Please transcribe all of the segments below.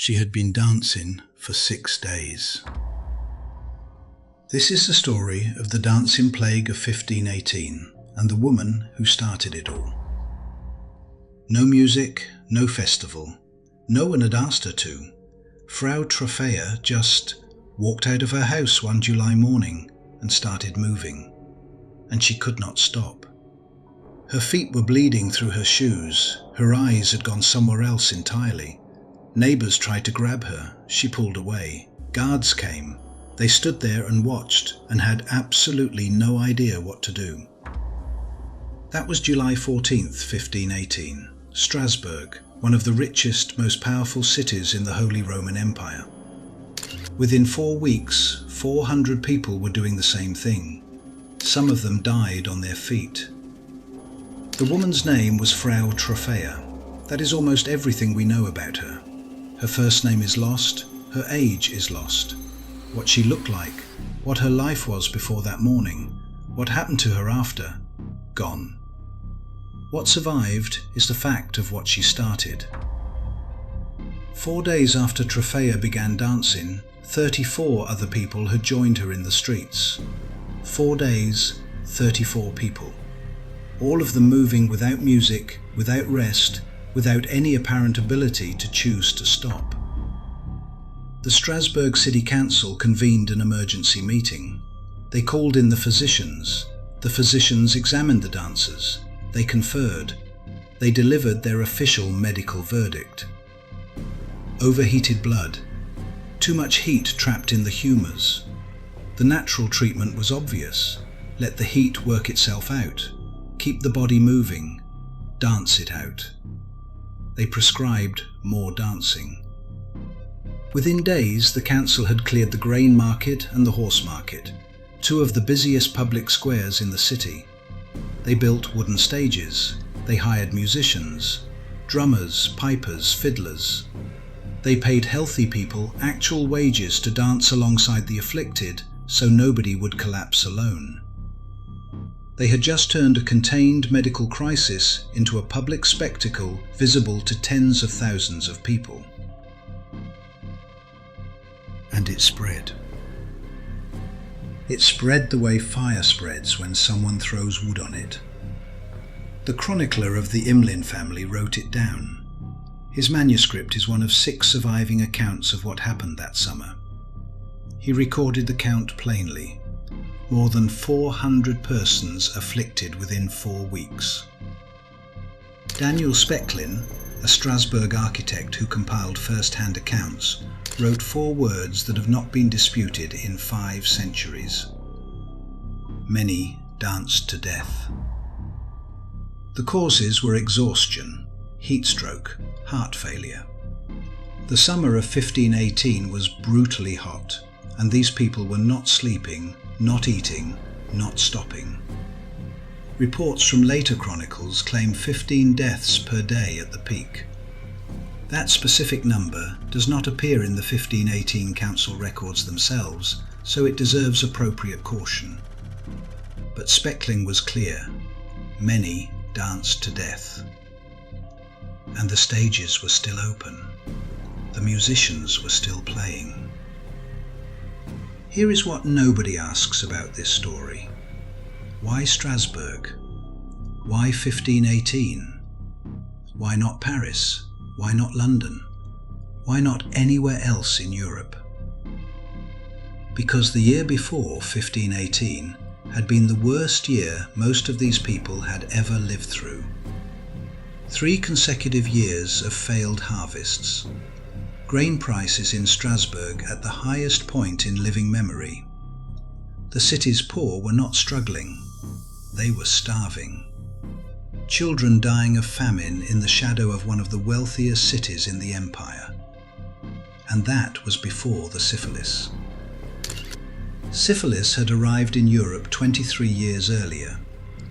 She had been dancing for 6 days. This is the story of the dancing plague of 1518 and the woman who started it all. No music, no festival. No one had asked her to. Frau Troffea just walked out of her house one July morning and started moving, and she could not stop. Her feet were bleeding through her shoes. Her eyes had gone somewhere else entirely. Neighbours tried to grab her. She pulled away. Guards came. They stood there and watched and had absolutely no idea what to do. That was July 14th, 1518. Strasbourg, one of the richest, most powerful cities in the Holy Roman Empire. Within 4 weeks, 400 people were doing the same thing. Some of them died on their feet. The woman's name was Frau Troffea. That is almost everything we know about her. Her first name is lost, her age is lost. What she looked like, what her life was before that morning, what happened to her after, gone. What survived is the fact of what she started. 4 days after Troffea began dancing, 34 other people had joined her in the streets. 4 days, 34 people. All of them moving without music, without rest, without any apparent ability to choose to stop. The Strasbourg City Council convened an emergency meeting. They called in the physicians. The physicians examined the dancers. They conferred. They delivered their official medical verdict. Overheated blood. Too much heat trapped in the humours. The natural treatment was obvious. Let the heat work itself out. Keep the body moving. Dance it out. They prescribed more dancing. Within days, the council had cleared the grain market and the horse market, 2 of the busiest public squares in the city. They built wooden stages. They hired musicians, drummers, pipers, fiddlers. They paid healthy people actual wages to dance alongside the afflicted so nobody would collapse alone. They had just turned a contained medical crisis into a public spectacle visible to tens of thousands of people. And it spread. It spread the way fire spreads when someone throws wood on it. The chronicler of the Imlin family wrote it down. His manuscript is one of 6 surviving accounts of what happened that summer. He recorded the count plainly. More than 400 persons afflicted within 4 weeks. Daniel Specklin, a Strasbourg architect who compiled first-hand accounts, wrote 4 words that have not been disputed in 5 centuries. Many danced to death. The causes were exhaustion, heat stroke, heart failure. The summer of 1518 was brutally hot, and these people were not sleeping, not eating, not stopping. Reports from later chronicles claim 15 deaths per day at the peak. That specific number does not appear in the 1518 council records themselves, so it deserves appropriate caution. But Speckling was clear. Many danced to death. And the stages were still open. The musicians were still playing. Here is what nobody asks about this story. Why Strasbourg? Why 1518? Why not Paris? Why not London? Why not anywhere else in Europe? Because the year before, 1518, had been the worst year most of these people had ever lived through. 3 consecutive years of failed harvests. Grain prices in Strasbourg at the highest point in living memory. The city's poor were not struggling. They were starving. Children dying of famine in the shadow of one of the wealthiest cities in the empire. And that was before the syphilis. Syphilis had arrived in Europe 23 years earlier,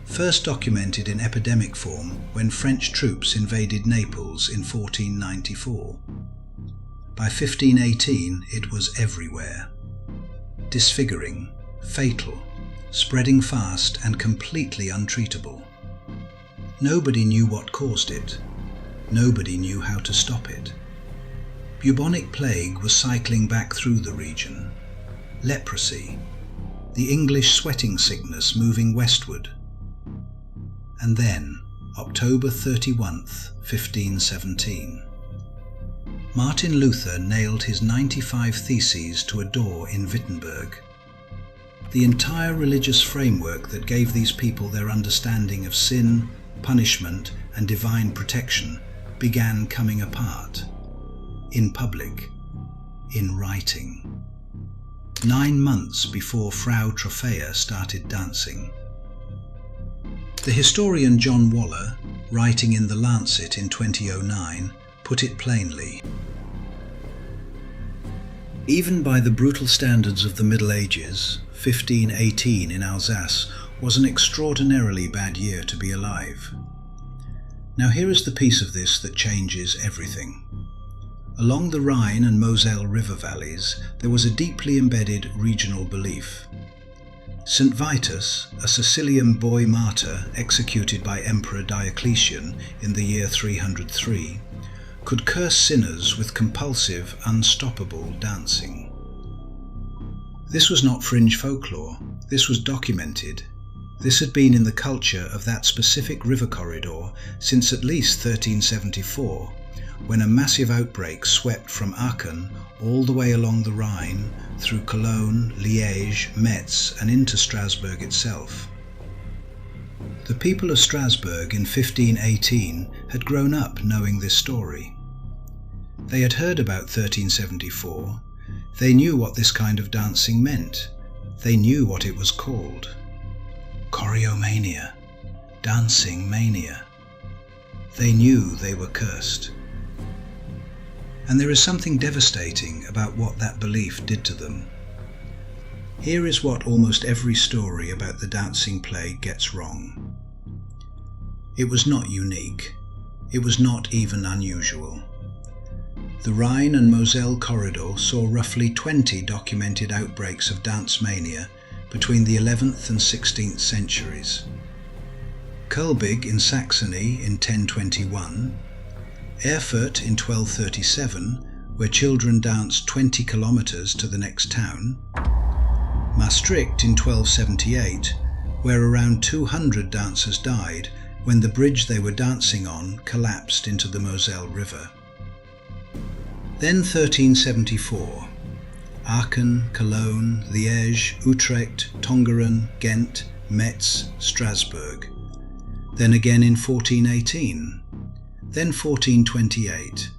first documented in epidemic form when French troops invaded Naples in 1494. By 1518 it was everywhere. Disfiguring, fatal, spreading fast and completely untreatable. Nobody knew what caused it. Nobody knew how to stop it. Bubonic plague was cycling back through the region. Leprosy, the English sweating sickness moving westward. And then, October 31st, 1517. Martin Luther nailed his 95 Theses to a door in Wittenberg. The entire religious framework that gave these people their understanding of sin, punishment, and divine protection began coming apart. In public, in writing. 9 months before Frau Troffea started dancing. The historian John Waller, writing in The Lancet in 2009, put it plainly. Even by the brutal standards of the Middle Ages, 1518 in Alsace was an extraordinarily bad year to be alive. Now here is the piece of this that changes everything. Along the Rhine and Moselle river valleys, there was a deeply embedded regional belief. Saint Vitus, a Sicilian boy martyr executed by Emperor Diocletian in the year 303, could curse sinners with compulsive, unstoppable dancing. This was not fringe folklore. This was documented. This had been in the culture of that specific river corridor since at least 1374, when a massive outbreak swept from Aachen all the way along the Rhine, through Cologne, Liège, Metz, and into Strasbourg itself. The people of Strasbourg in 1518 had grown up knowing this story. They had heard about 1374. They knew what this kind of dancing meant. They knew what it was called. Choreomania, dancing mania. They knew they were cursed. And there is something devastating about what that belief did to them. Here is what almost every story about the dancing plague gets wrong. It was not unique. It was not even unusual. The Rhine and Moselle corridor saw roughly 20 documented outbreaks of dance mania between the 11th and 16th centuries. Kulbig in Saxony in 1021, Erfurt in 1237, where children danced 20 kilometers to the next town, Maastricht in 1278, where around 200 dancers died when the bridge they were dancing on collapsed into the Moselle River. Then 1374, Aachen, Cologne, Liège, Utrecht, Tongeren, Ghent, Metz, Strasbourg. Then again in 1418, then 1428,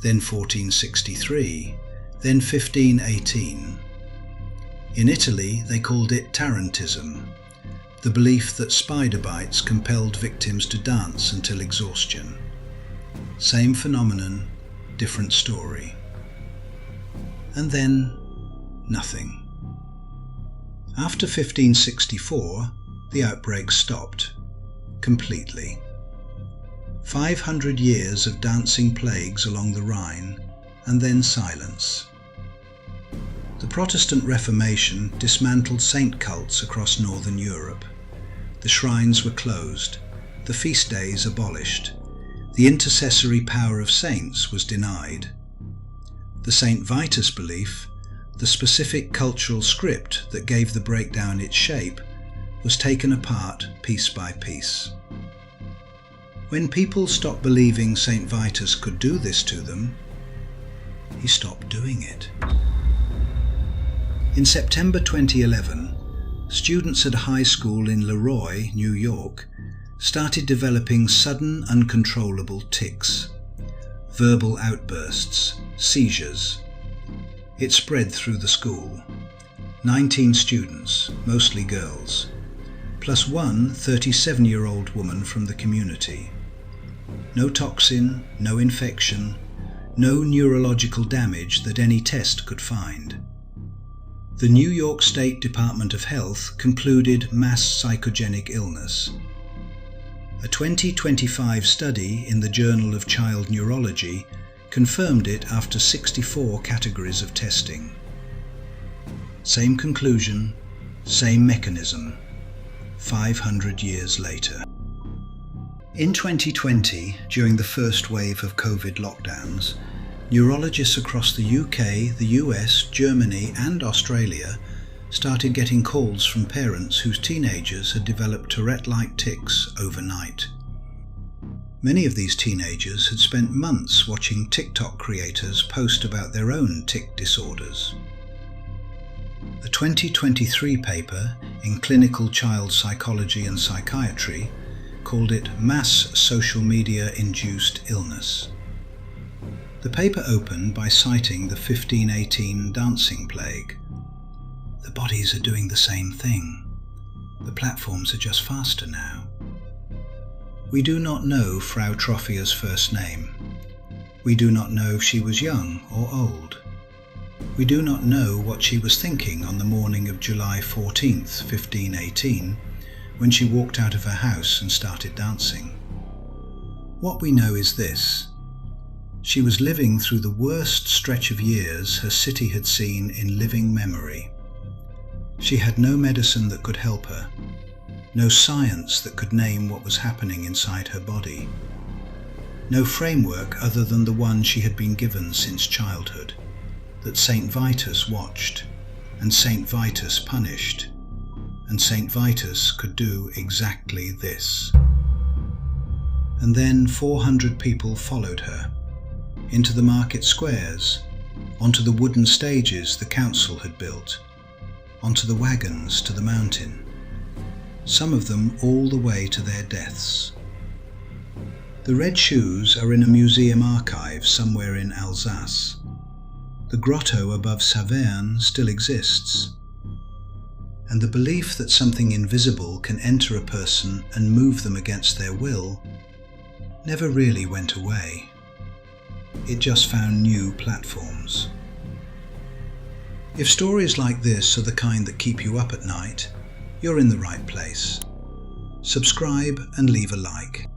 then 1463, then 1518. In Italy they called it tarantism, the belief that spider bites compelled victims to dance until exhaustion. Same phenomenon, different story. And then nothing. After 1564, the outbreak stopped, completely. 500 years of dancing plagues along the Rhine, and then silence. The Protestant Reformation dismantled saint cults across northern Europe. The shrines were closed, the feast days abolished, the intercessory power of saints was denied. The Saint Vitus belief, the specific cultural script that gave the breakdown its shape, was taken apart piece by piece. When people stopped believing Saint Vitus could do this to them, he stopped doing it. In September 2011, students at a high school in Leroy, New York, started developing sudden uncontrollable tics, verbal outbursts, seizures. It spread through the school. 19 students, mostly girls, plus one 37-year-old woman from the community. No toxin, no infection, no neurological damage that any test could find. The New York State Department of Health concluded mass psychogenic illness. A 2025 study in the Journal of Child Neurology confirmed it after 64 categories of testing. Same conclusion, same mechanism, 500 years later. In 2020, during the first wave of COVID lockdowns, Neurologists across the UK, the US, Germany and Australia started getting calls from parents whose teenagers had developed Tourette-like tics overnight. Many of these teenagers had spent months watching TikTok creators post about their own tic disorders. A 2023 paper in Clinical Child Psychology and Psychiatry called it Mass Social Media Induced Illness. The paper opened by citing the 1518 dancing plague. The bodies are doing the same thing. The platforms are just faster now. We do not know Frau Troffea's first name. We do not know if she was young or old. We do not know what she was thinking on the morning of July 14th, 1518, when she walked out of her house and started dancing. What we know is this. She was living through the worst stretch of years her city had seen in living memory. She had no medicine that could help her, no science that could name what was happening inside her body, no framework other than the one she had been given since childhood, that Saint Vitus watched, and Saint Vitus punished, and Saint Vitus could do exactly this. And then 400 people followed her, into the market squares, onto the wooden stages the council had built, onto the wagons to the mountain, some of them all the way to their deaths. The red shoes are in a museum archive somewhere in Alsace. The grotto above Saverne still exists. And the belief that something invisible can enter a person and move them against their will never really went away. It just found new platforms. If stories like this are the kind that keep you up at night, you're in the right place. Subscribe and leave a like.